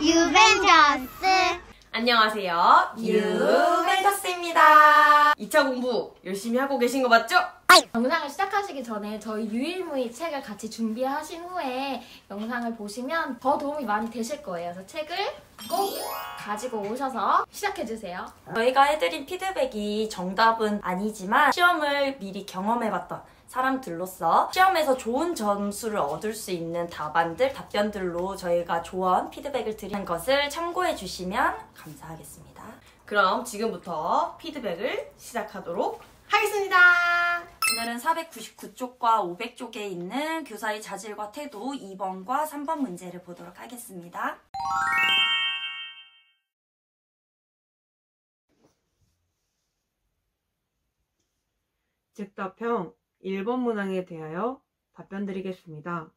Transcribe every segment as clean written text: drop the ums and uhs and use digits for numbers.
유벤져스. 안녕하세요. 유벤져스입니다. 2차 공부 열심히 하고 계신 거 맞죠? 영상을 시작하시기 전에 저희 유일무이 책을 같이 준비하신 후에 영상을 보시면 더 도움이 많이 되실 거예요. 그래서 책을 꼭 가지고 오셔서 시작해주세요. 저희가 해드린 피드백이 정답은 아니지만 시험을 미리 경험해봤던 사람들로서 시험에서 좋은 점수를 얻을 수 있는 답변들로 저희가 조언, 피드백을 드리는 것을 참고해 주시면 감사하겠습니다. 그럼 지금부터 피드백을 시작하도록 하겠습니다. 오늘은 499쪽과 500쪽에 있는 교사의 자질과 태도 2번과 3번 문제를 보도록 하겠습니다. 즉답형 1번 문항에 대하여 답변 드리겠습니다.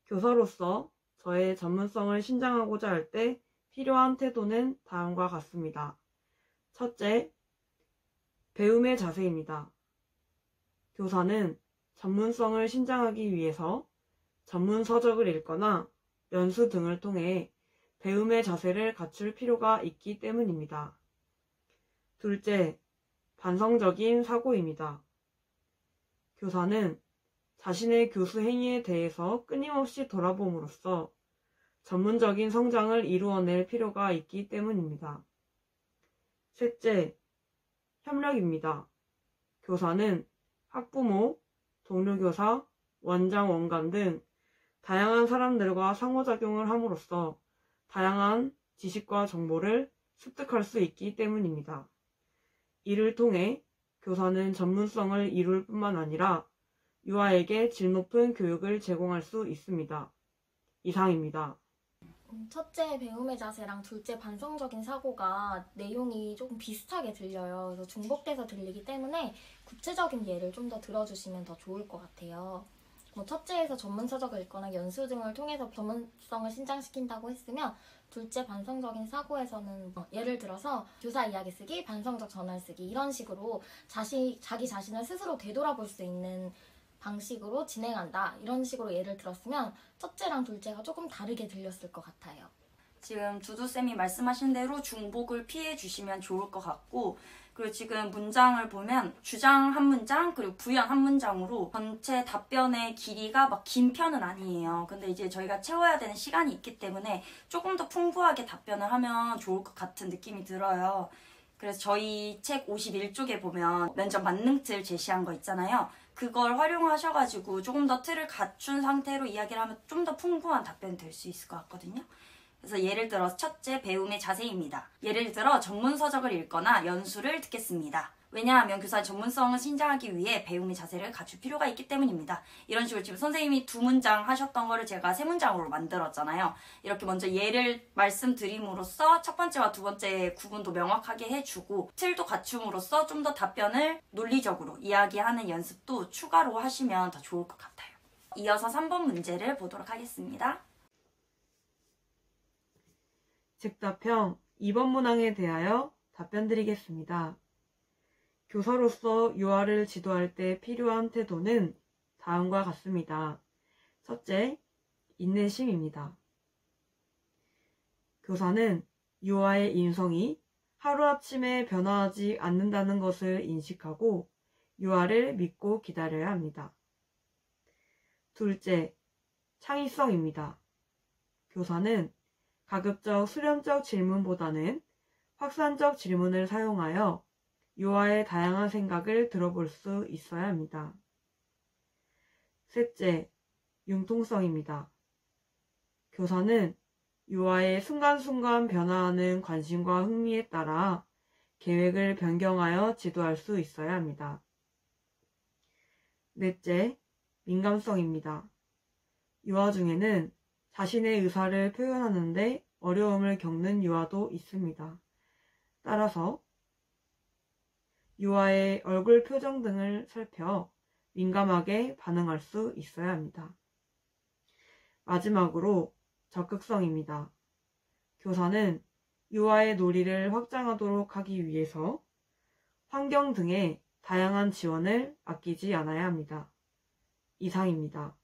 교사로서 저의 전문성을 신장하고자 할 때 필요한 태도는 다음과 같습니다. 첫째, 배움의 자세입니다. 교사는 전문성을 신장하기 위해서 전문 서적을 읽거나 연수 등을 통해 배움의 자세를 갖출 필요가 있기 때문입니다. 둘째, 반성적인 사고입니다. 교사는 자신의 교수 행위에 대해서 끊임없이 돌아봄으로써 전문적인 성장을 이루어낼 필요가 있기 때문입니다. 셋째, 협력입니다. 교사는 학부모, 동료교사, 원장, 원감 등 다양한 사람들과 상호작용을 함으로써 다양한 지식과 정보를 습득할 수 있기 때문입니다. 이를 통해 교사는 전문성을 이룰 뿐만 아니라 유아에게 질 높은 교육을 제공할 수 있습니다. 이상입니다. 첫째 배움의 자세랑 둘째 반성적인 사고가 내용이 조금 비슷하게 들려요. 그래서 중복돼서 들리기 때문에 구체적인 예를 좀 더 들어주시면 더 좋을 것 같아요. 첫째에서 전문 서적을 읽거나 연수 등을 통해서 전문성을 신장시킨다고 했으면 둘째 반성적인 사고에서는 예를 들어서 교사 이야기 쓰기, 반성적 전환 쓰기 이런 식으로 자기 자신을 스스로 되돌아볼 수 있는 방식으로 진행한다 이런 식으로 예를 들었으면 첫째랑 둘째가 조금 다르게 들렸을 것 같아요. 지금 두두쌤이 말씀하신 대로 중복을 피해 주시면 좋을 것 같고, 그리고 지금 문장을 보면 주장 한 문장 그리고 부연 한 문장으로 전체 답변의 길이가 막 긴 편은 아니에요. 근데 이제 저희가 채워야 되는 시간이 있기 때문에 조금 더 풍부하게 답변을 하면 좋을 것 같은 느낌이 들어요. 그래서 저희 책 51쪽에 보면 면접 만능 틀 제시한 거 있잖아요. 그걸 활용하셔가지고 조금 더 틀을 갖춘 상태로 이야기를 하면 좀 더 풍부한 답변이 될 수 있을 것 같거든요. 그래서 예를 들어 첫째 배움의 자세입니다. 예를 들어 전문 서적을 읽거나 연수를 듣겠습니다. 왜냐하면 교사의 전문성을 신장하기 위해 배움의 자세를 갖출 필요가 있기 때문입니다. 이런 식으로 지금 선생님이 2문장 하셨던 거를 제가 3문장으로 만들었잖아요. 이렇게 먼저 예를 말씀드림으로써 첫 번째와 두 번째 구분도 명확하게 해주고 틀도 갖춤으로써 좀 더 답변을 논리적으로 이야기하는 연습도 추가로 하시면 더 좋을 것 같아요. 이어서 3번 문제를 보도록 하겠습니다. 즉답형 2번 문항에 대하여 답변 드리겠습니다. 교사로서 유아를 지도할 때 필요한 태도는 다음과 같습니다. 첫째, 인내심입니다. 교사는 유아의 인성이 하루아침에 변화하지 않는다는 것을 인식하고 유아를 믿고 기다려야 합니다. 둘째, 창의성입니다. 교사는 가급적 수렴적 질문보다는 확산적 질문을 사용하여 유아의 다양한 생각을 들어볼 수 있어야 합니다. 셋째, 융통성입니다. 교사는 유아의 순간순간 변화하는 관심과 흥미에 따라 계획을 변경하여 지도할 수 있어야 합니다. 넷째, 민감성입니다. 유아 중에는 자신의 의사를 표현하는데 어려움을 겪는 유아도 있습니다. 따라서 유아의 얼굴 표정 등을 살펴 민감하게 반응할 수 있어야 합니다. 마지막으로 적극성입니다. 교사는 유아의 놀이를 확장하도록 하기 위해서 환경 등의 다양한 지원을 아끼지 않아야 합니다. 이상입니다.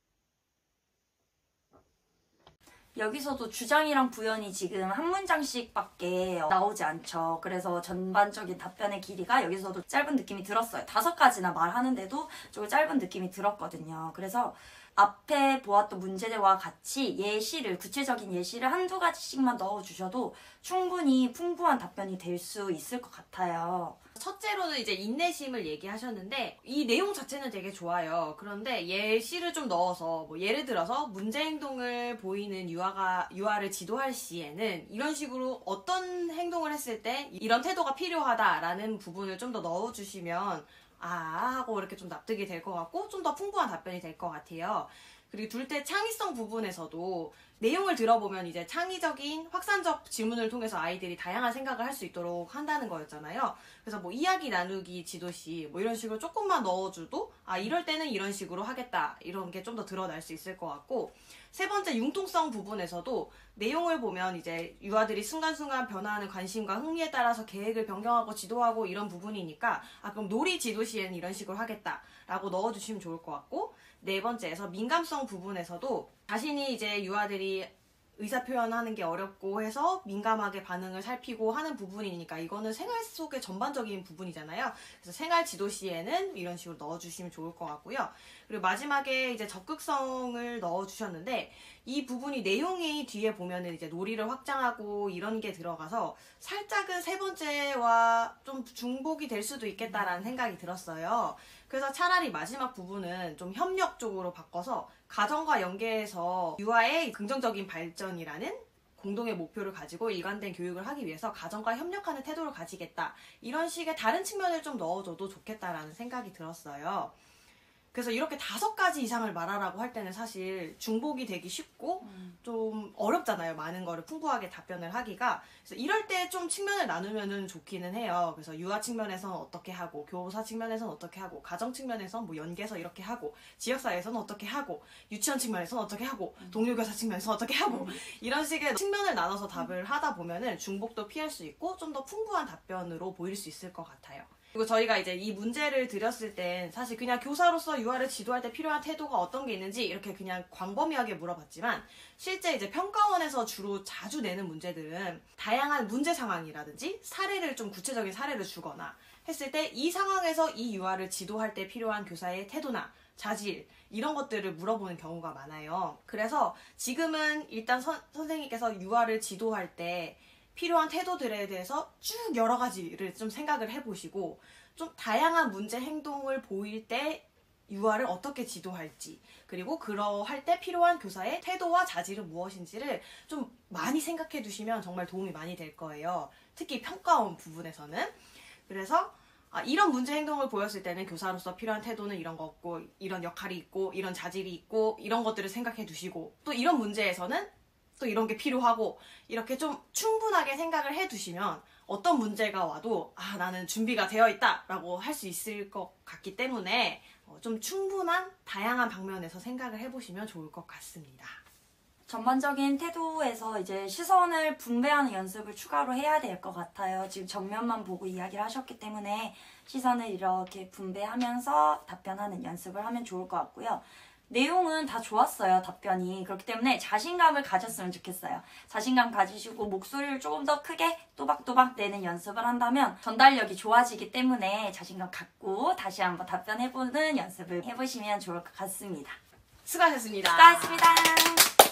여기서도 주장이랑 부연이 지금 한 문장씩밖에 나오지 않죠. 그래서 전반적인 답변의 길이가 여기서도 짧은 느낌이 들었어요. 5가지나 말하는데도 조금 짧은 느낌이 들었거든요. 그래서 앞에 보았던 문제와 같이 예시를, 구체적인 예시를 한두 가지씩만 넣어주셔도 충분히 풍부한 답변이 될 수 있을 것 같아요. 첫째로는 이제 인내심을 얘기하셨는데 이 내용 자체는 되게 좋아요. 그런데 예시를 좀 넣어서 뭐 예를 들어서 문제 행동을 보이는 유아를 지도할 시에는 이런 식으로 어떤 행동을 했을 때 이런 태도가 필요하다라는 부분을 좀 더 넣어주시면 하고 이렇게 좀 납득이 될 것 같고 좀 더 풍부한 답변이 될 것 같아요. 그리고 둘째 창의성 부분에서도 내용을 들어보면 이제 창의적인 확산적 질문을 통해서 아이들이 다양한 생각을 할 수 있도록 한다는 거였잖아요. 그래서 뭐 이야기 나누기 지도시 뭐 이런 식으로 조금만 넣어줘도 이럴 때는 이런 식으로 하겠다 이런 게 좀 더 드러날 수 있을 것 같고, 세 번째 융통성 부분에서도 내용을 보면 이제 유아들이 순간순간 변화하는 관심과 흥미에 따라서 계획을 변경하고 지도하고 이런 부분이니까 그럼 놀이 지도 시에는 이런 식으로 하겠다라고 넣어주시면 좋을 것 같고, 네 번째에서 민감성 부분에서도 자신이 이제 유아들이 의사 표현하는 게 어렵고 해서 민감하게 반응을 살피고 하는 부분이니까 이거는 생활 속의 전반적인 부분이잖아요. 그래서 생활 지도 시에는 이런 식으로 넣어주시면 좋을 것 같고요. 그리고 마지막에 이제 적극성을 넣어주셨는데 이 부분이 내용이 뒤에 보면은 이제 놀이를 확장하고 이런 게 들어가서 살짝은 세 번째와 좀 중복이 될 수도 있겠다라는 생각이 들었어요. 그래서 차라리 마지막 부분은 좀 협력 쪽으로 바꿔서 가정과 연계해서 유아의 긍정적인 발전이라는 공동의 목표를 가지고 일관된 교육을 하기 위해서 가정과 협력하는 태도를 가지겠다. 이런 식의 다른 측면을 좀 넣어줘도 좋겠다라는 생각이 들었어요. 그래서 이렇게 5가지 이상을 말하라고 할 때는 사실 중복이 되기 쉽고 좀 어렵잖아요. 많은 거를 풍부하게 답변을 하기가. 그래서 이럴 때 좀 측면을 나누면은 좋기는 해요. 그래서 유아 측면에서는 어떻게 하고, 교사 측면에서는 어떻게 하고, 가정 측면에서는 뭐 연계해서 이렇게 하고, 지역사회에서는 어떻게 하고, 유치원 측면에서는 어떻게 하고, 동료교사 측면에서는 어떻게 하고, 이런 식의 측면을 나눠서 답을 하다 보면은 중복도 피할 수 있고 좀 더 풍부한 답변으로 보일 수 있을 것 같아요. 그리고 저희가 이제 이 문제를 드렸을 땐 사실 그냥 교사로서 유아를 지도할 때 필요한 태도가 어떤 게 있는지 이렇게 그냥 광범위하게 물어봤지만, 실제 이제 평가원에서 주로 자주 내는 문제들은 다양한 문제 상황이라든지 사례를 좀 구체적인 사례를 주거나 했을 때 이 상황에서 이 유아를 지도할 때 필요한 교사의 태도나 자질 이런 것들을 물어보는 경우가 많아요. 그래서 지금은 일단 선생님께서 유아를 지도할 때 필요한 태도들에 대해서 쭉 여러 가지를 좀 생각을 해보시고 좀 다양한 문제 행동을 보일 때 유아를 어떻게 지도할지, 그리고 그러할 때 필요한 교사의 태도와 자질은 무엇인지를 좀 많이 생각해 두시면 정말 도움이 많이 될 거예요. 특히 평가원 부분에서는. 그래서 이런 문제 행동을 보였을 때는 교사로서 필요한 태도는 이런 거 없고, 이런 역할이 있고, 이런 자질이 있고, 이런 것들을 생각해 두시고, 또 이런 문제에서는 또 이런 게 필요하고, 이렇게 좀 충분하게 생각을 해두시면 어떤 문제가 와도 나는 준비가 되어 있다 라고 할 수 있을 것 같기 때문에 좀 충분한 다양한 방면에서 생각을 해보시면 좋을 것 같습니다. 전반적인 태도에서 이제 시선을 분배하는 연습을 추가로 해야 될 것 같아요. 지금 정면만 보고 이야기를 하셨기 때문에 시선을 이렇게 분배하면서 답변하는 연습을 하면 좋을 것 같고요. 내용은 다 좋았어요, 답변이. 그렇기 때문에 자신감을 가졌으면 좋겠어요. 자신감 가지시고 목소리를 조금 더 크게 또박또박 내는 연습을 한다면 전달력이 좋아지기 때문에 자신감 갖고 다시 한번 답변해보는 연습을 해보시면 좋을 것 같습니다. 수고하셨습니다. 수고하셨습니다.